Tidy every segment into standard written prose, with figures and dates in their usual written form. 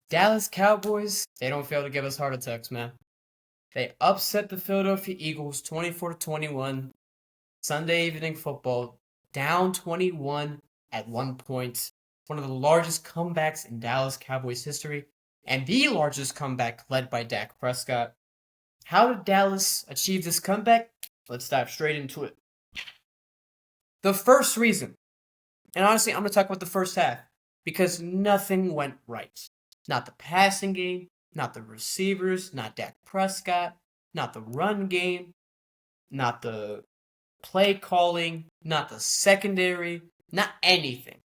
Dallas Cowboys, they don't fail to give us heart attacks, man. They upset the Philadelphia Eagles 24-21 Sunday evening football, down 21 at one point. One of the largest comebacks in Dallas Cowboys history, and the largest comeback led by Dak Prescott. How did Dallas achieve this comeback? Let's dive straight into it. The first reason, and honestly, I'm going to talk about the first half, because nothing went right. Not the passing game, not the receivers, not Dak Prescott, not the run game, not the play calling, not the secondary, not anything.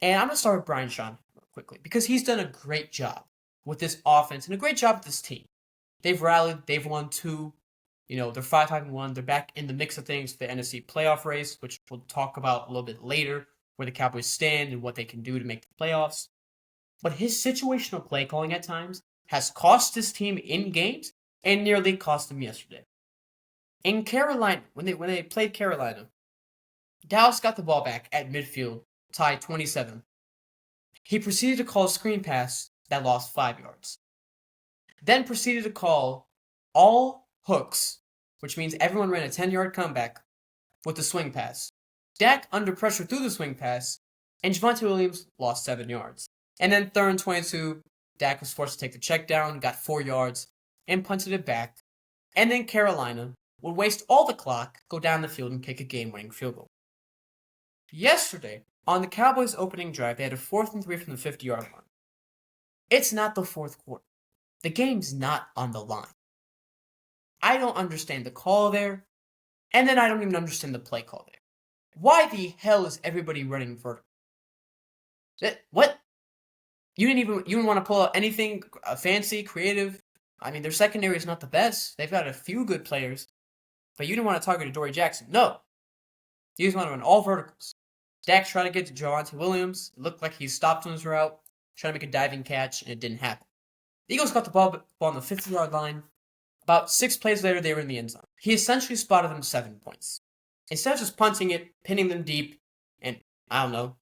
And I'm going to start with Brian Shawn quickly because he's done a great job with this offense and a great job with this team. They've rallied, they've won two. They're 5-1. They're back in the mix of things for the NFC playoff race, which we'll talk about a little bit later, where the Cowboys stand and what they can do to make the playoffs. But his situational play calling at times has cost this team in games and nearly cost them yesterday. In Carolina, when they played Carolina, Dallas got the ball back at midfield, tied 27. He proceeded to call a screen pass that lost 5 yards. Then proceeded to call all hooks, which means everyone ran a 10-yard comeback with the swing pass. Dak under pressure threw the swing pass, and Javonte Williams lost 7 yards. And then 3rd and 22, Dak was forced to take the check down, got 4 yards, and punted it back. And then Carolina would waste all the clock, go down the field, and kick a game-winning field goal. Yesterday, on the Cowboys' opening drive, they had a 4th and 3 from the 50-yard line. It's not the fourth quarter. The game's not on the line. I don't understand the call there, and then I don't even understand the play call there. Why the hell is everybody running vertical? What? You didn't want to pull out anything fancy, creative? I mean, their secondary is not the best. They've got a few good players, but you didn't want to target Adoree Jackson. No. You just want to run all verticals. Dak tried to get to Javonte Williams. It looked like he stopped on his route, trying to make a diving catch, and it didn't happen. The Eagles got the ball on the 50-yard line. About 6 plays later, they were in the end zone. He essentially spotted them 7 points. Instead of just punting it, pinning them deep, and, I don't know,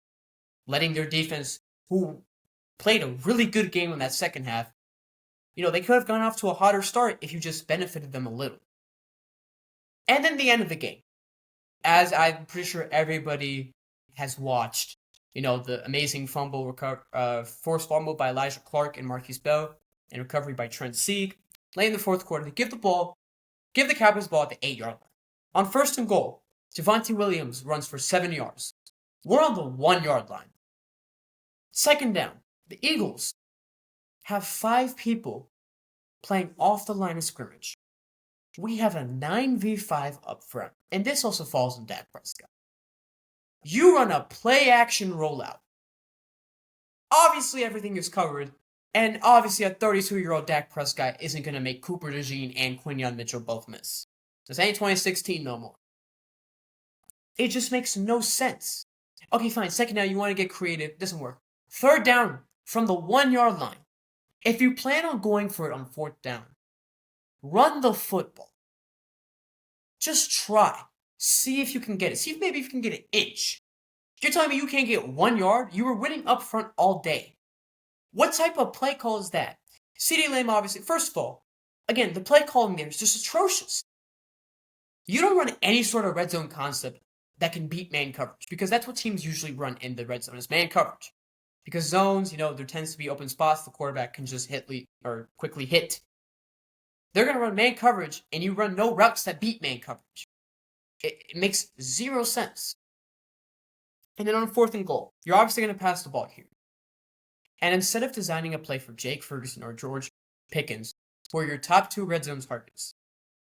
letting their defense, who played a really good game in that second half, they could have gone off to a hotter start if you just benefited them a little. And then the end of the game, as I'm pretty sure everybody has watched, the amazing forced fumble by Elijah Clark and Marquise Bell, and recovery by Trent Sieg. Late in the fourth quarter, they give the Cowboys the ball at the 8-yard line. On 1st and goal, Javonte Williams runs for 7 yards. We're on the 1-yard line. 2nd down, the Eagles have 5 people playing off the line of scrimmage. We have a 9v5 up front, and this also falls on Dak Prescott. You run a play-action rollout. Obviously, everything is covered, and obviously a 32-year-old Dak Prescott isn't going to make Cooper DeJean and Quinyon Mitchell both miss. This ain't 2016 no more. It just makes no sense. Okay, fine, 2nd down, you want to get creative, doesn't work. 3rd down, from the 1-yard line. If you plan on going for it on 4th down, run the football. Just try. See if you can get it. See if maybe you can get an inch. If you're telling me you can't get 1 yard, you were winning up front all day. What type of play call is that? CeeDee Lamb, obviously, first of all, again, the play calling there is just atrocious. You don't run any sort of red zone concept that can beat man coverage, because that's what teams usually run in the red zone, is man coverage. Because zones, there tends to be open spots the quarterback can just quickly hit. They're going to run man coverage, and you run no routes that beat man coverage. It makes 0 sense. And then on 4th and goal, you're obviously going to pass the ball here. And instead of designing a play for Jake Ferguson or George Pickens, for your top 2 red zone targets,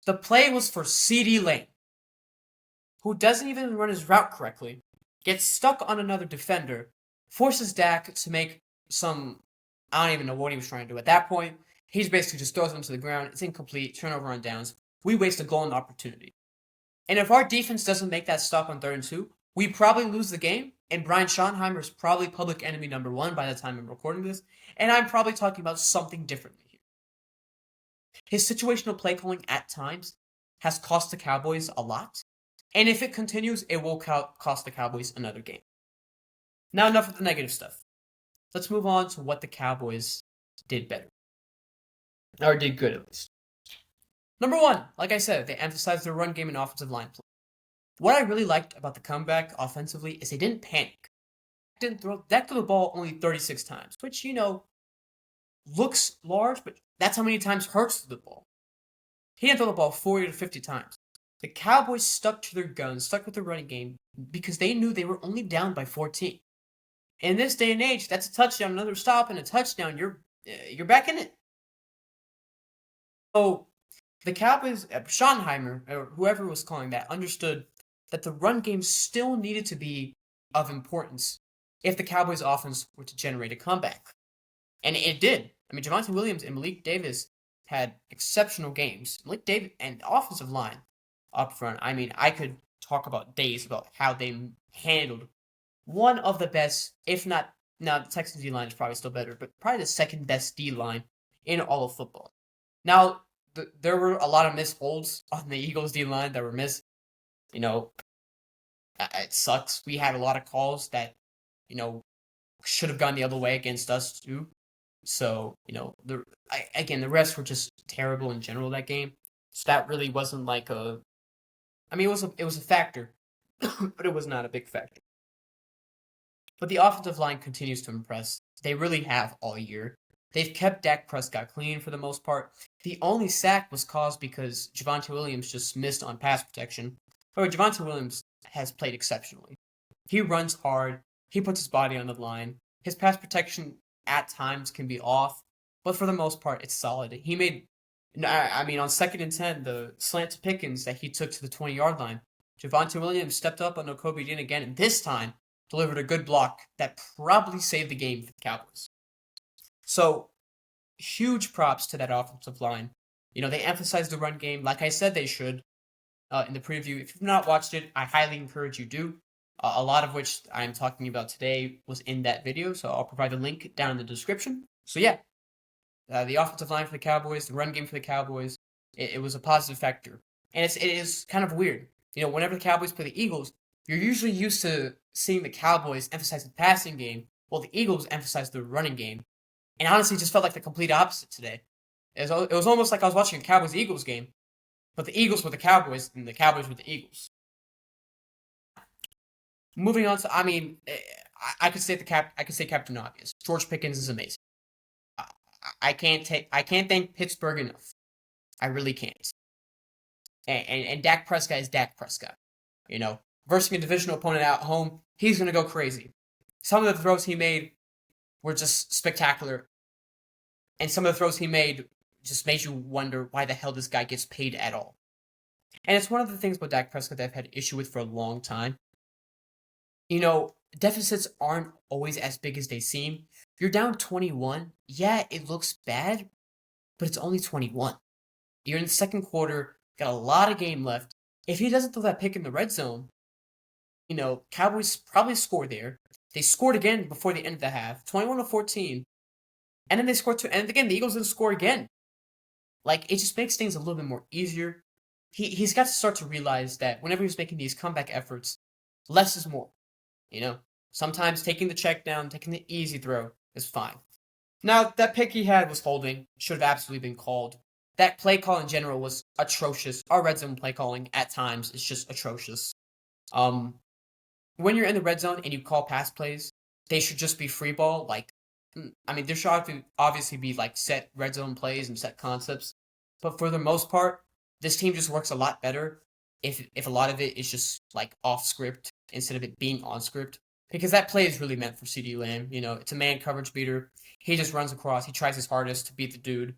the play was for CeeDee Lamb, who doesn't even run his route correctly, gets stuck on another defender, forces Dak to make I don't even know what he was trying to do at that point. He basically just throws him to the ground. It's incomplete, turnover on downs. We waste a golden opportunity. And if our defense doesn't make that stop on 3rd and 2, we probably lose the game, and Brian Schottenheimer is probably public enemy number 1 by the time I'm recording this, and I'm probably talking about something differently here. His situational play calling at times has cost the Cowboys a lot, and if it continues, it will cost the Cowboys another game. Now enough of the negative stuff. let's move on to what the Cowboys did better. Or did good, at least. Number one, like I said, they emphasized their run game and offensive line play. What I really liked about the comeback offensively is they didn't panic. Dak threw the ball only 36 times, which, looks large, but that's how many times Hurts threw the ball. He didn't throw the ball 40 to 50 times. The Cowboys stuck to their guns, stuck with their running game, because they knew they were only down by 14. In this day and age, that's a touchdown, another stop, and a touchdown. You're back in it. So the Cowboys, Schottenheimer, or whoever was calling that, understood that the run game still needed to be of importance if the Cowboys' offense were to generate a comeback. And it did. I mean, Javonte Williams and Malik Davis had exceptional games. Malik Davis and the offensive line up front. I mean, I could talk about days about how they handled one of the best, if not, now the Texans D-line is probably still better, but probably the second best D-line in all of football. Now, there were a lot of missed holds on the Eagles D-line that were missed. It sucks. We had a lot of calls that, should have gone the other way against us too. So, the refs were just terrible in general that game. So that really wasn't like a, I mean, it was a factor, but it was not a big factor. But the offensive line continues to impress. They really have all year. They've kept Dak Prescott clean for the most part. The only sack was caused because Javonte Williams just missed on pass protection. However, Javonte Williams has played exceptionally. He runs hard. He puts his body on the line. His pass protection at times can be off, but for the most part, it's solid. He made, on 2nd and 10, the slant to Pickens that he took to the 20-yard line. Javonte Williams stepped up on Kobe Dean again, and this time delivered a good block that probably saved the game for the Cowboys. So, huge props to that offensive line. They emphasized the run game, like I said they should in the preview. If you've not watched it, I highly encourage you do. A lot of which I'm talking about today was in that video, so I'll provide the link down in the description. So yeah, the offensive line for the Cowboys, the run game for the Cowboys, it was a positive factor. And it is kind of weird. Whenever the Cowboys play the Eagles, you're usually used to seeing the Cowboys emphasize the passing game, while the Eagles emphasize the running game. And honestly, it just felt like the complete opposite today. It was almost like I was watching a Cowboys-Eagles game, but the Eagles were the Cowboys, and the Cowboys were the Eagles. Moving on to, I could say Captain Obvious. George Pickens is amazing. I can't thank Pittsburgh enough. I really can't. And Dak Prescott is Dak Prescott. Versing a divisional opponent at home, he's gonna go crazy. Some of the throws he made were just spectacular, and some of the throws he made just made you wonder why the hell this guy gets paid at all. And it's one of the things about Dak Prescott that I've had issue with for a long time. Deficits aren't always as big as they seem. If you're down 21, yeah, it looks bad, but it's only 21. You're in the second quarter, got a lot of game left. If he doesn't throw that pick in the red zone, Cowboys probably score there. They scored again before the end of the half, 21-14. And then they scored two, and again, the Eagles didn't score again. It just makes things a little bit more easier. He's got to start to realize that whenever he's making these comeback efforts, less is more. Sometimes taking the check down, taking the easy throw is fine. Now, that pick he had was holding, should have absolutely been called. That play call in general was atrocious. Our red zone play calling at times is just atrocious. When you're in the red zone and you call pass plays, they should just be free ball. There should obviously be set red zone plays and set concepts. But for the most part, this team just works a lot better if a lot of it is just off script instead of it being on script. Because that play is really meant for CeeDee Lamb. It's a man coverage beater. He just runs across. He tries his hardest to beat the dude.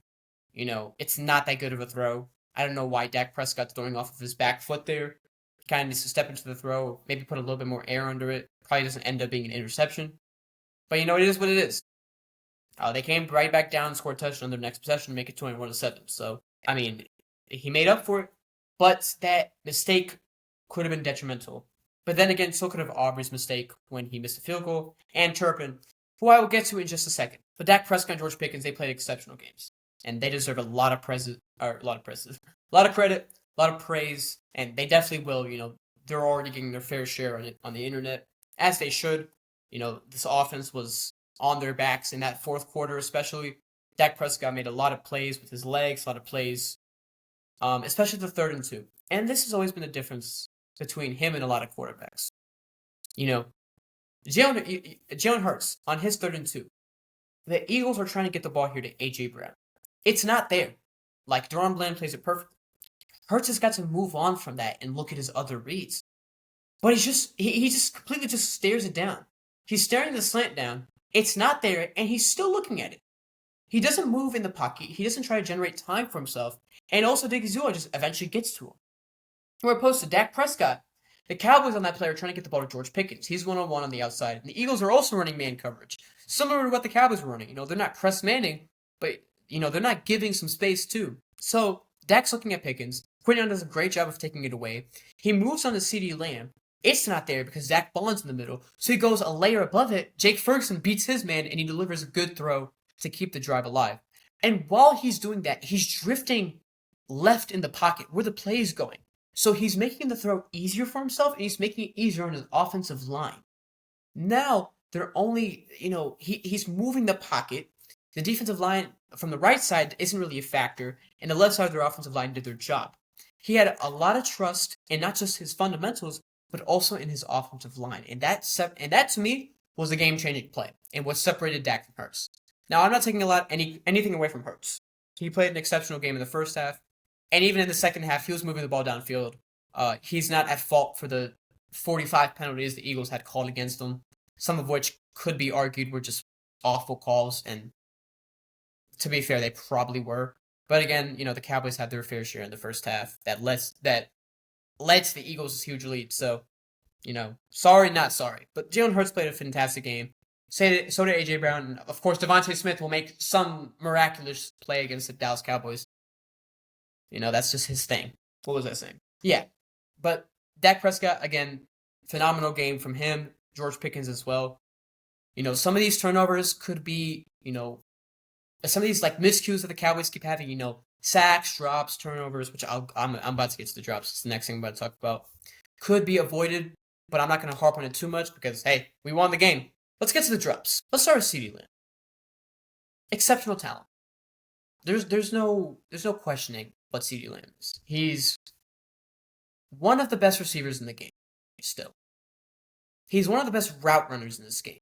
It's not that good of a throw. I don't know why Dak Prescott's throwing off of his back foot there. He kind of needs to step into the throw, maybe put a little bit more air under it. Probably doesn't end up being an interception. But it is what it is. They came right back down and scored a touchdown on their next possession to make it 21-7. So, he made up for it. But that mistake could have been detrimental. But then again, so could have Aubrey's mistake when he missed a field goal, and Turpin, who I will get to in just a second. But Dak Prescott and George Pickens, they played exceptional games. And they deserve a lot of credit, a lot of praise, and they definitely will. They're already getting their fair share on the internet, as they should. This offense was on their backs in that fourth quarter, especially. Dak Prescott made a lot of plays with his legs, a lot of plays, especially the 3rd and 2. And this has always been the difference between him and a lot of quarterbacks. You know, Jalen Hurts on his 3rd and 2. The Eagles are trying to get the ball here to A.J. Brown. It's not there. Like, Deron Bland plays it perfect. Hurts has got to move on from that and look at his other reads. But he just completely just stares it down. He's staring the slant down. It's not there, and he's still looking at it. He doesn't move in the pocket. He doesn't try to generate time for himself. And also, Diggy Zula just eventually gets to him. We're opposed to Dak Prescott. The Cowboys on that play are trying to get the ball to George Pickens. He's one-on-one on the outside. And the Eagles are also running man coverage. Similar to what the Cowboys were running. They're not press manning, but, they're not giving some space too. So, Dak's looking at Pickens. Quinton does a great job of taking it away. He moves on to CeeDee Lamb. It's not there because Zach Bond's in the middle. So he goes a layer above it. Jake Ferguson beats his man, and he delivers a good throw to keep the drive alive. And while he's doing that, he's drifting left in the pocket where the play is going. So he's making the throw easier for himself, and he's making it easier on his offensive line. Now, they're only, he's moving the pocket. The defensive line from the right side isn't really a factor, and the left side of their offensive line did their job. He had a lot of trust in not just his fundamentals, but also in his offensive line. And that to me was a game-changing play and what separated Dak from Hurts. Now, I'm not taking anything away from Hurts. He played an exceptional game in the first half, and even in the second half, he was moving the ball downfield. He's not at fault for the 45 penalties the Eagles had called against him, some of which could be argued were just awful calls, and to be fair, they probably were. But again, the Cowboys had their fair share in the first half that led to the Eagles' huge lead. So, sorry, not sorry. But Jalen Hurts played a fantastic game. So did A.J. Brown. And of course, Devontae Smith will make some miraculous play against the Dallas Cowboys. That's just his thing. What was I saying? Yeah. But Dak Prescott, again, phenomenal game from him. George Pickens as well. Some of these turnovers could be, some of these miscues that the Cowboys keep having, sacks, drops, turnovers, which I'm about to get to the drops. It's the next thing I'm about to talk about. Could be avoided, but I'm not going to harp on it too much because, hey, we won the game. Let's get to the drops. Let's start with CeeDee Lamb. Exceptional talent. There's no questioning what CeeDee Lamb is. He's one of the best receivers in the game. Still, he's one of the best route runners in this game.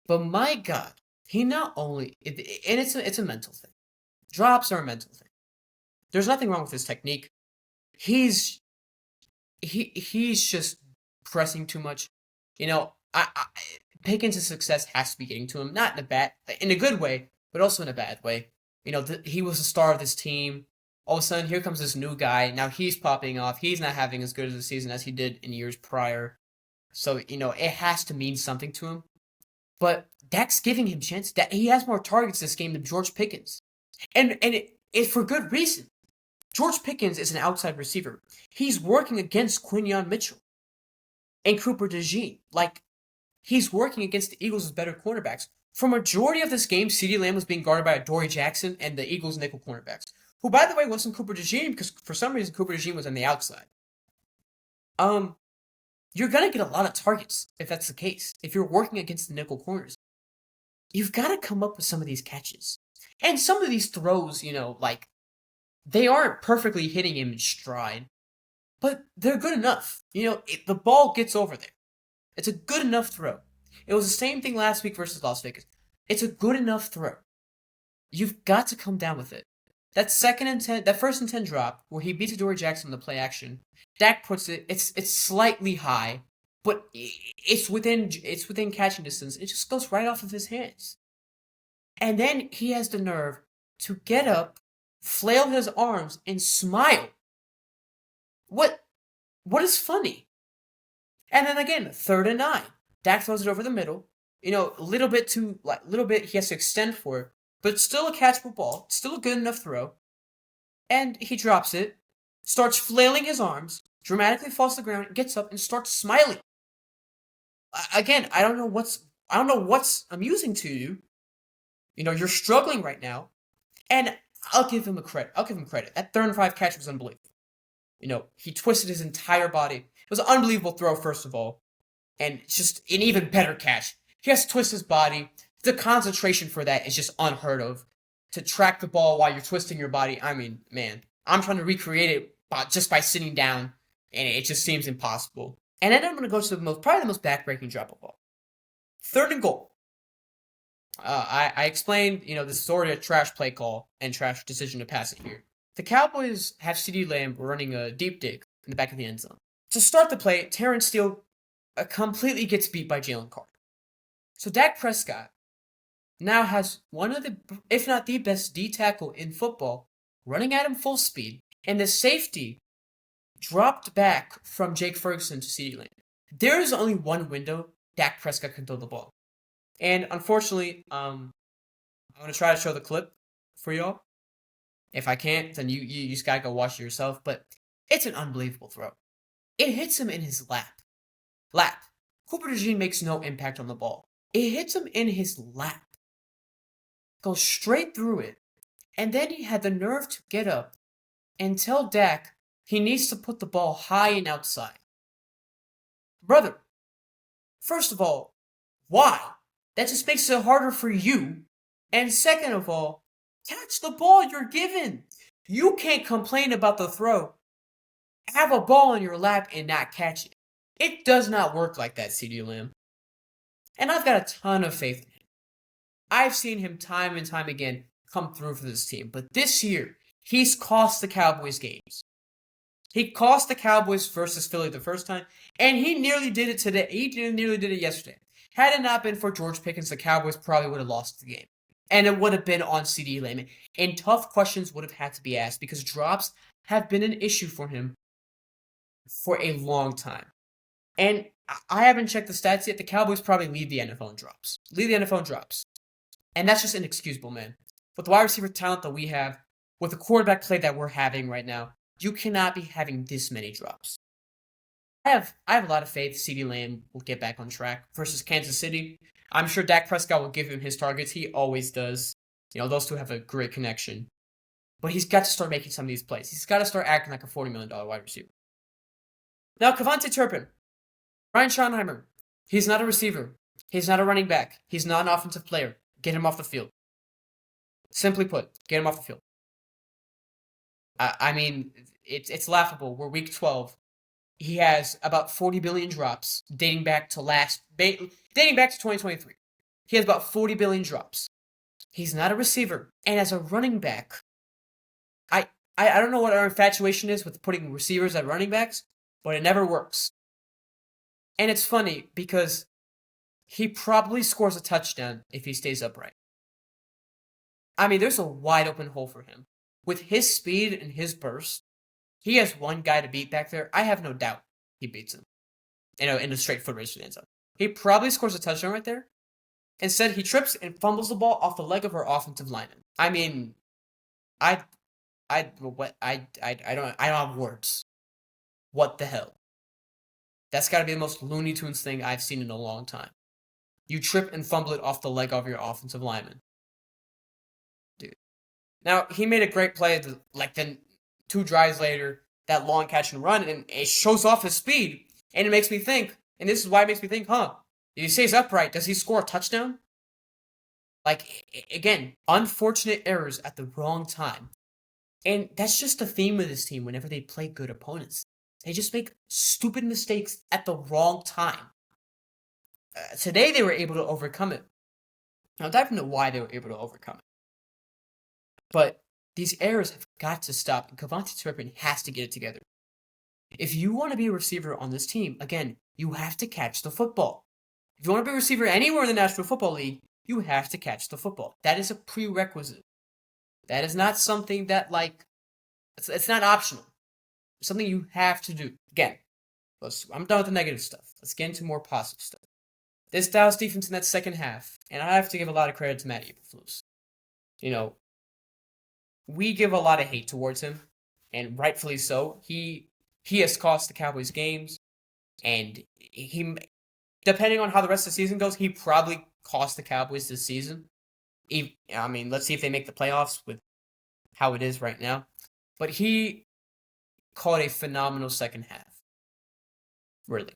But my God, he not only and it's a mental thing. Drops are a mental thing. There's nothing wrong with his technique. He's just pressing too much. Pickens' success has to be getting to him, not in a good way, but also in a bad way. He was the star of this team. All of a sudden, here comes this new guy. Now he's popping off. He's not having as good of a season as he did in years prior. So, it has to mean something to him. But Dak's giving him chance. That he has more targets this game than George Pickens. And it's for good reason. George Pickens is an outside receiver. He's working against Quinyon Mitchell and Cooper DeJean. He's working against the Eagles' better cornerbacks. For majority of this game, CeeDee Lamb was being guarded by Adoree Jackson and the Eagles' nickel cornerbacks, who, by the way, wasn't Cooper DeJean because for some reason Cooper DeJean was on the outside. You're going to get a lot of targets if that's the case. If you're working against the nickel corners, you've got to come up with some of these catches. And some of these throws, they aren't perfectly hitting him in stride, but they're good enough. The ball gets over there. It's a good enough throw. It was the same thing last week versus Las Vegas. It's a good enough throw. You've got to come down with it. That 1st and 10 drop where he beats Adoree Jackson in the play action, Dak puts it. It's slightly high, but it's within catching distance. It just goes right off of his hands, and then he has the nerve to get up, flail his arms, and smile. What is funny? And then again, 3rd and 9. Dak throws it over the middle. A little bit he has to extend for it, but still a catchable ball, still a good enough throw. And he drops it, starts flailing his arms, dramatically falls to the ground, gets up, and starts smiling. Again, I don't know what's amusing to you. You're struggling right now, and I'll give him credit. That 3rd and 5 catch was unbelievable. He twisted his entire body. It was an unbelievable throw, first of all, and just an even better catch. He has to twist his body. The concentration for that is just unheard of. To track the ball while you're twisting your body, I mean, man, I'm trying to recreate it just by sitting down, and it just seems impossible. And then I'm going to go to probably the most backbreaking drop of all. 3rd and goal. I explained, this is already a trash play call and trash decision to pass it here. The Cowboys have CeeDee Lamb running a deep dig in the back of the end zone. To start the play, Terrence Steele completely gets beat by Jalen Carter. So Dak Prescott now has one of the, if not the best D tackle in football, running at him full speed, and the safety dropped back from Jake Ferguson to CeeDee Lamb. There is only one window Dak Prescott can throw the ball. And unfortunately, I'm going to try to show the clip for y'all. If I can't, then you just got to go watch it yourself. But it's an unbelievable throw. It hits him in his lap. Cooper DeJean makes no impact on the ball. It hits him in his lap. Goes straight through it. And then he had the nerve to get up and tell Dak he needs to put the ball high and outside. Brother, first of all, why? That just makes it harder for you. And second of all, catch the ball you're given. You can't complain about the throw. Have a ball in your lap and not catch it. It does not work like that, CeeDee Lamb. And I've got a ton of faith in him. I've seen him time and time again come through for this team. But this year, he's cost the Cowboys games. He cost the Cowboys versus Philly the first time, and he nearly did it today. He nearly did it yesterday. Had it not been for George Pickens, the Cowboys probably would have lost the game. And it would have been on CeeDee Lamb. And tough questions would have had to be asked because drops have been an issue for him for a long time. And I haven't checked the stats yet. The Cowboys probably lead the NFL in drops. And that's just inexcusable, man. With the wide receiver talent that we have, with the quarterback play that we're having right now, you cannot be having this many drops. I have a lot of faith CeeDee Lamb will get back on track versus Kansas City. I'm sure Dak Prescott will give him his targets. He always does. Those two have a great connection. But he's got to start making some of these plays. He's got to start acting like a $40 million wide receiver. Now, Kevontae Turpin. Ryan Schottenheimer. He's not a receiver. He's not a running back. He's not an offensive player. Get him off the field. Simply put, get him off the field. I mean, it's laughable. We're week 12. He has about 40 billion drops dating back to 2023. He has about 40 billion drops. He's not a receiver. And as a running back, I don't know what our infatuation is with putting receivers at running backs, but it never works. And it's funny because he probably scores a touchdown if he stays upright. I mean, there's a wide open hole for him. With his speed and his burst, he has one guy to beat back there. I have no doubt he beats him. In a straight foot race to the end zone. He probably scores a touchdown right there. Instead, he trips and fumbles the ball off the leg of our offensive lineman. I mean, I don't have words. What the hell? That's got to be the most Looney Tunes thing I've seen in a long time. You trip and fumble it off the leg of your offensive lineman. Dude. Now, he made a great play, then 2 drives later, that long catch and run, and it shows off his speed. And it makes me think, and this is why it makes me think, if he stays upright, does he score a touchdown? Again, unfortunate errors at the wrong time. And that's just the theme of this team whenever they play good opponents. They just make stupid mistakes at the wrong time. Today they were able to overcome it. I'll dive into why they were able to overcome it. But these errors have got to stop, and Kevontae Turpin has to get it together. If you want to be a receiver on this team, again, you have to catch the football. If you want to be a receiver anywhere in the National Football League, you have to catch the football. That is a prerequisite. That is not something that, it's not optional. It's something you have to do. Again, I'm done with the negative stuff. Let's get into more positive stuff. This Dallas defense in that second half, and I have to give a lot of credit to Matt Eberflus. We give a lot of hate towards him, and rightfully so. He has cost the Cowboys games, and he, depending on how the rest of the season goes, he probably cost the Cowboys this season. Let's see if they make the playoffs with how it is right now. But he called a phenomenal second half. Really.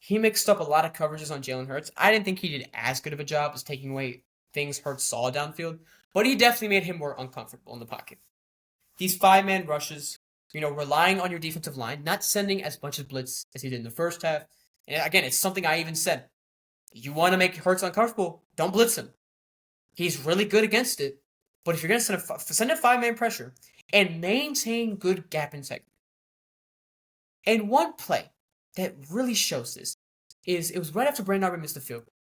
he mixed up a lot of coverages on Jalen Hurts. I didn't think he did as good of a job as taking away things Hurts saw downfield, but he definitely made him more uncomfortable in the pocket. These five-man rushes, relying on your defensive line, not sending as much as blitz as he did in the first half. And again, it's something I even said. You want to make Hurts uncomfortable, don't blitz him. He's really good against it, but if you're going to send a five-man pressure and maintain good gap integrity. And one play that really shows this is it was right after Brandon Aubrey missed the field goal.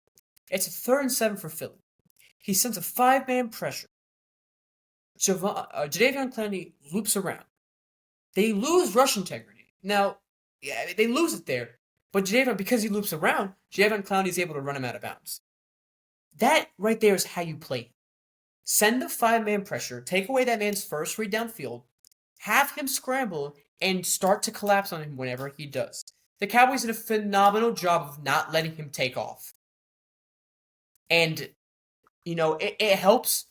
It's a 3rd and 7 for Philly. He sends a five-man pressure. Jadeveon Clowney loops around. They lose rush integrity. Now, yeah, they lose it there, but Jadeveon, because he loops around, Jadeveon Clowney is able to run him out of bounds. That right there is how you play. Send the five-man pressure, take away that man's first read downfield, have him scramble, and start to collapse on him whenever he does. The Cowboys did a phenomenal job of not letting him take off. And, it helps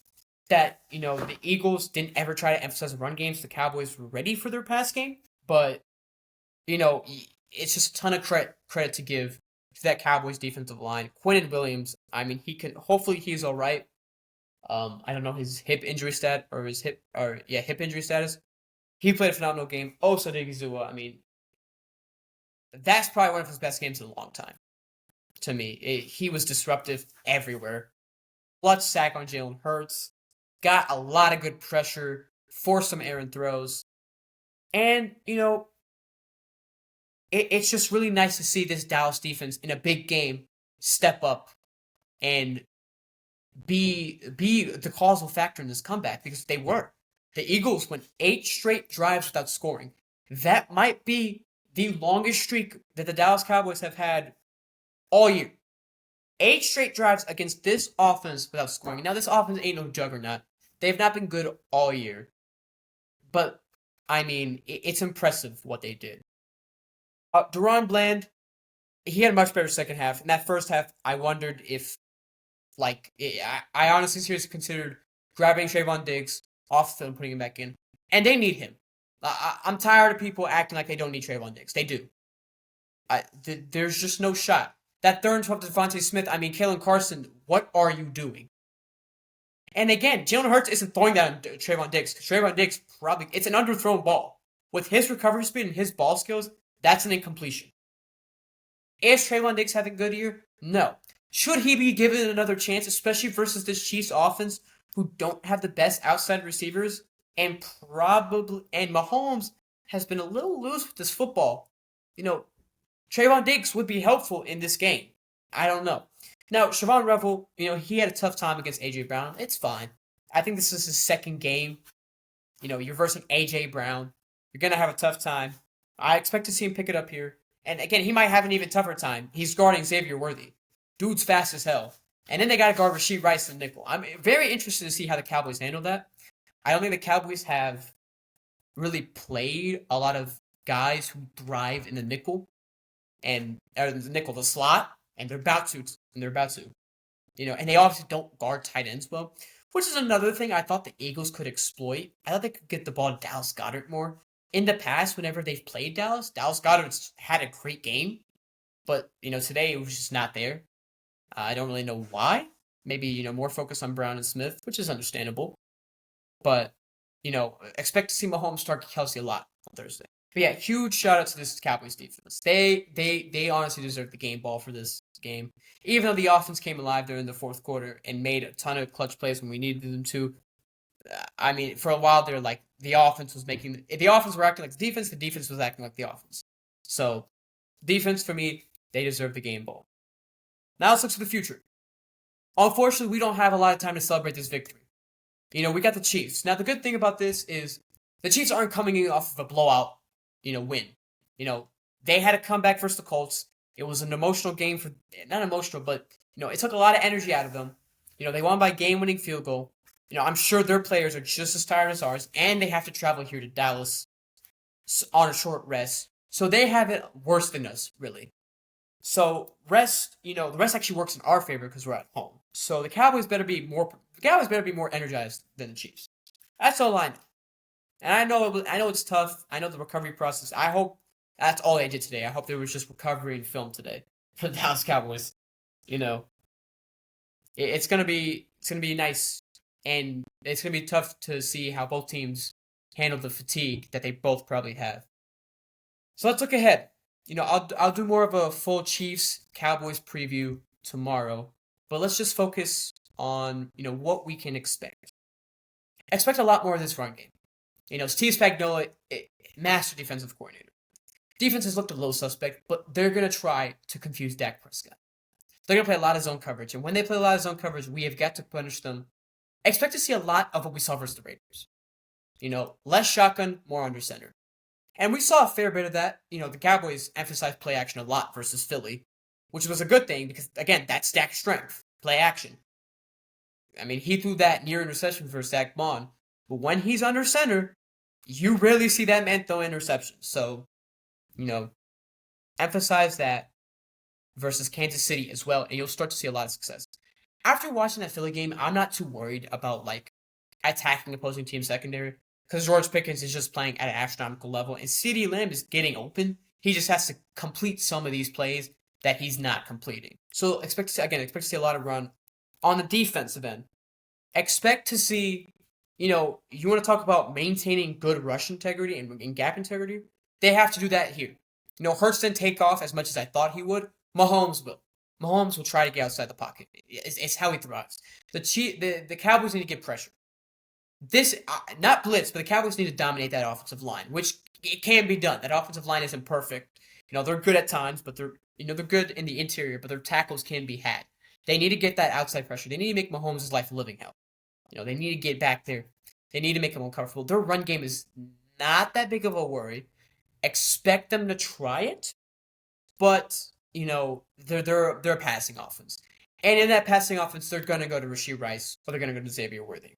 that, the Eagles didn't ever try to emphasize the run games. The Cowboys were ready for their pass game. But, it's just a ton of credit to give to that Cowboys defensive line. Quinnen Williams, hopefully he's all right. I don't know his hip injury hip injury status. He played a phenomenal game. So did Odighizuwa. That's probably one of his best games in a long time. To me, he was disruptive everywhere. Clutch sack on Jalen Hurts. Got a lot of good pressure. Forced some errant throws. And, it's just really nice to see this Dallas defense in a big game step up and be the causal factor in this comeback, because they were. The Eagles went 8 straight drives without scoring. That might be the longest streak that the Dallas Cowboys have had all year. 8 straight drives against this offense without scoring. Now, this offense ain't no juggernaut. They've not been good all year. But, it's impressive what they did. Deron Bland, he had a much better second half. In that first half, I wondered if, I honestly seriously considered grabbing Trayvon Diggs off the field and putting him back in. And they need him. I'm tired of people acting like they don't need Trayvon Diggs. They do. There's just no shot. That 3rd and 12 to Devontae Smith, Kalen Carson, what are you doing? And again, Jalen Hurts isn't throwing that on Trayvon Diggs, because Trayvon Diggs it's an underthrown ball. With his recovery speed and his ball skills, that's an incompletion. Is Trayvon Diggs having a good year? No. Should he be given another chance, especially versus this Chiefs offense, who don't have the best outside receivers, and Mahomes has been a little loose with this football. Trayvon Diggs would be helpful in this game. I don't know. Now, Siobhan Revel, he had a tough time against A.J. Brown. It's fine. I think this is his second game. You're versing A.J. Brown. You're going to have a tough time. I expect to see him pick it up here. And again, he might have an even tougher time. He's guarding Xavier Worthy. Dude's fast as hell. And then they got to guard Rashee Rice and nickel. I'm very interested to see how the Cowboys handle that. I don't think the Cowboys have really played a lot of guys who thrive in the nickel. The slot. And they're about to. And they obviously don't guard tight ends well. Which is another thing I thought the Eagles could exploit. I thought they could get the ball to Dallas Goedert more. In the past, whenever they've played Dallas Goedert's had a great game. But, today it was just not there. I don't really know why. Maybe, more focus on Brown and Smith, which is understandable. But, expect to see Mahomes target Kelsey a lot on Thursday. But yeah, huge shout out to this Cowboys defense. They honestly deserve the game ball for this game. Even though the offense came alive during the fourth quarter and made a ton of clutch plays when we needed them to. For a while there, the offense were acting like the defense was acting like the offense. So, defense, for me, they deserve the game ball. Now let's look to the future. Unfortunately, we don't have a lot of time to celebrate this victory. We got the Chiefs. Now, the good thing about this is the Chiefs aren't coming in off of a blowout, win. They had a comeback versus the Colts. It was an emotional game not emotional, but, it took a lot of energy out of them. They won by game-winning field goal. I'm sure their players are just as tired as ours, and they have to travel here to Dallas on a short rest. So they have it worse than us, really. So the rest actually works in our favor because we're at home. So the Cowboys better be more energized than the Chiefs. That's all I know. And I know it's tough. I know the recovery process. I hope that's all they did today. I hope there was just recovery and film today. for the Dallas Cowboys. You know, it's gonna be nice, and it's gonna be tough to see how both teams handle the fatigue that they both probably have. So let's look ahead. I'll do more of a full Chiefs Cowboys preview tomorrow, but let's just focus on what we can expect. Expect a lot more of this run game. Steve Spagnuolo, master defensive coordinator. Defense has looked a little suspect, but they're gonna try to confuse Dak Prescott. They're gonna play a lot of zone coverage, and when they play a lot of zone coverage, we have got to punish them. Expect to see a lot of what we saw versus the Raiders. Less shotgun, more under center. And we saw a fair bit of that. The Cowboys emphasized play action a lot versus Philly, which was a good thing because, again, that's Dak's strength, play action. I mean, he threw that near interception for Zach Bond, but when he's under center, you rarely see that man throw interceptions. So, emphasize that versus Kansas City as well, and you'll start to see a lot of success. After watching that Philly game, I'm not too worried about attacking opposing team secondary because George Pickens is just playing at an astronomical level, and CeeDee Lamb is getting open. He just has to complete some of these plays that he's not completing. So expect to see a lot of run on the defensive end. Expect to see, you want to talk about maintaining good rush integrity and gap integrity. They have to do that here. Hurts didn't take off as much as I thought he would. Mahomes will. Mahomes will try to get outside the pocket. It's how he thrives. The Cowboys need to get pressure. This, not blitz, but the Cowboys need to dominate that offensive line, which it can be done. That offensive line isn't perfect. They're good at times, but they're good in the interior, but their tackles can be had. They need to get that outside pressure. They need to make Mahomes' life a living hell. They need to get back there. They need to make him uncomfortable. Their run game is not that big of a worry. Expect them to try it, but they're a passing offense, and in that passing offense, they're gonna go to Rashee Rice or they're gonna go to Xavier Worthy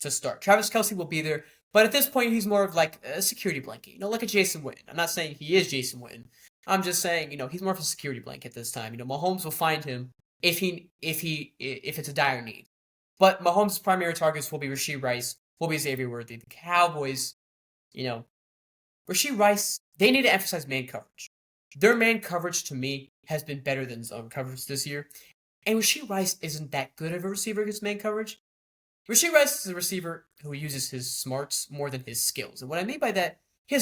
to start. Travis Kelce will be there, but at this point, he's more of like a security blanket. Like a Jason Witten. I'm not saying he is Jason Witten. I'm just saying he's more of a security blanket this time. Mahomes will find him if it's a dire need. But Mahomes' primary targets will be Rashee Rice, will be Xavier Worthy. The Cowboys, Rashee Rice, they need to emphasize man coverage. Their man coverage, to me, has been better than zone coverage this year. And Rashee Rice isn't that good of a receiver against man coverage. Rashee Rice is a receiver who uses his smarts more than his skills. And what I mean by that, him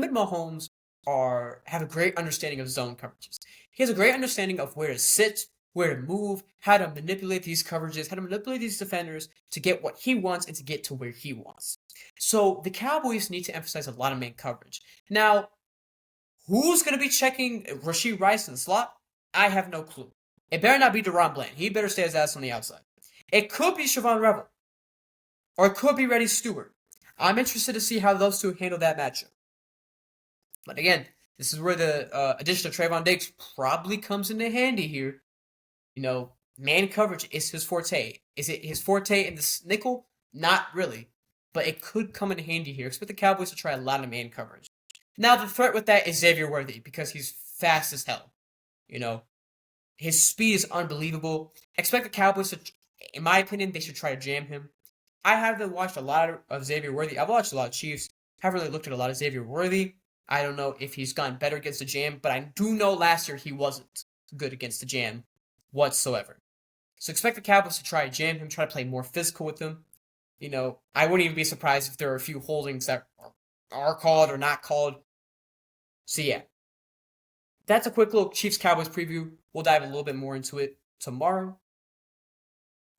and Mahomes have a great understanding of zone coverages. He has a great understanding of where to sit, where to move, how to manipulate these coverages, how to manipulate these defenders to get what he wants and to get to where he wants. So the Cowboys need to emphasize a lot of man coverage. Now, who's going to be checking Rashee Rice in the slot? I have no clue. It better not be DaRon Bland. He better stay his ass on the outside. It could be Siobhan Revel. Or it could be Reddy Stewart. I'm interested to see how those two handle that matchup. But again, this is where the addition of Trayvon Diggs probably comes into handy here. Man coverage is his forte. Is it his forte in the nickel? Not really. But it could come in handy here. Expect the Cowboys to try a lot of man coverage. Now, the threat with that is Xavier Worthy because he's fast as hell. His speed is unbelievable. Expect the Cowboys to, in my opinion, they should try to jam him. I haven't watched a lot of Xavier Worthy. I've watched a lot of Chiefs. Haven't really looked at a lot of Xavier Worthy. I don't know if he's gotten better against the jam, but I do know last year he wasn't good against the jam whatsoever. So expect the Cowboys to try to jam him, try to play more physical with him. I wouldn't even be surprised if there are a few holdings that are called or not called. So yeah, that's a quick little Chiefs-Cowboys preview. We'll dive a little bit more into it tomorrow.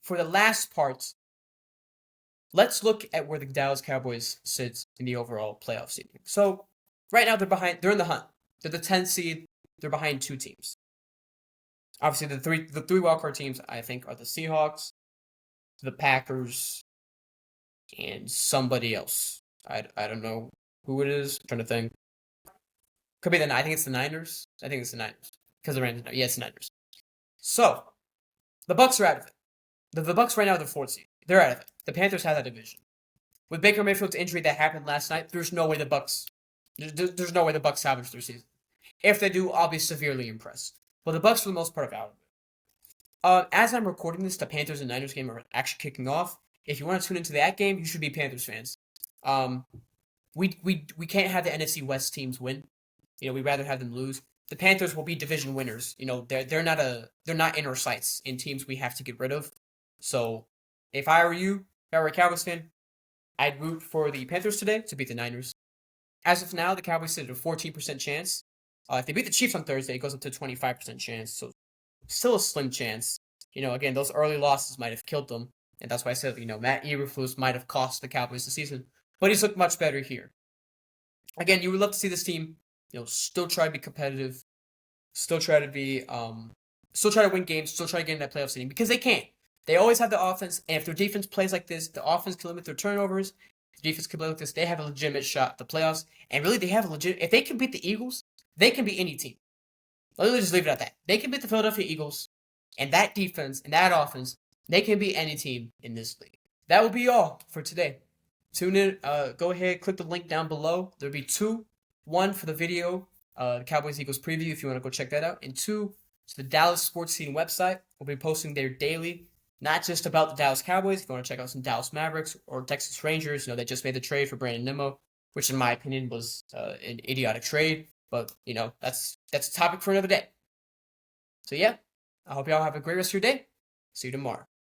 For the last part, let's look at where the Dallas Cowboys sit in the overall playoff seeding. So right now they're in the hunt. They're the 10th seed. They're behind two teams. Obviously, the three wildcard teams I think are the Seahawks, the Packers, and somebody else. I don't know who it is. I'm trying to think. Could be I think it's the Niners. I think it's the Niners. Because the Rams. Yeah, it's the Niners. So, the Bucs are out of it. The Bucs right now are the 4th seed. They're out of it. The Panthers have that division. With Baker Mayfield's injury that happened last night, there's no way the Bucs salvage their season. If they do, I'll be severely impressed. But the Bucs, for the most part, are out of it. As I'm recording this, the Panthers and Niners game are actually kicking off. If you want to tune into that game, you should be Panthers fans. We can't have the NFC West teams win. We'd rather have them lose. the Panthers will be division winners. You know, they're not in our sights in teams we have to get rid of. So if I were you, if I were a Cowboys fan, I'd root for the Panthers today to beat the Niners. As of now, the Cowboys sit at a 14% chance. If they beat the Chiefs on Thursday, it goes up to a 25% chance. So still a slim chance. You know, again, those early losses might have killed them. And that's why I said, you know, Matt Eberflus might have cost the Cowboys the season. But he's looked much better here. Again, you would love to see this team, you know, still try to be competitive, still try to be, still try to win games, still try to get in that playoff seeding because they can't. They always have the offense, and if their defense plays like this, the offense can limit their turnovers. The defense can play like this. They have a legitimate shot at the playoffs, and really, they have a legit. If they can beat the Eagles, they can beat any team. Let me just leave it at that. They can beat the Philadelphia Eagles, and that defense and that offense, they can beat any team in this league. That will be all for today. Tune in. Go ahead, click the link down below. There'll be two. One for the video, Cowboys Eagles preview if you want to go check that out, and two, it's the Dallas Sports Scene website. We'll be posting there daily, not just about the Dallas Cowboys. If you want to check out some Dallas Mavericks or Texas Rangers, you know, they just made the trade for Brandon Nimmo, which in my opinion was an idiotic trade. But, you know, that's a topic for another day. So, yeah, I hope y'all have a great rest of your day. See you tomorrow.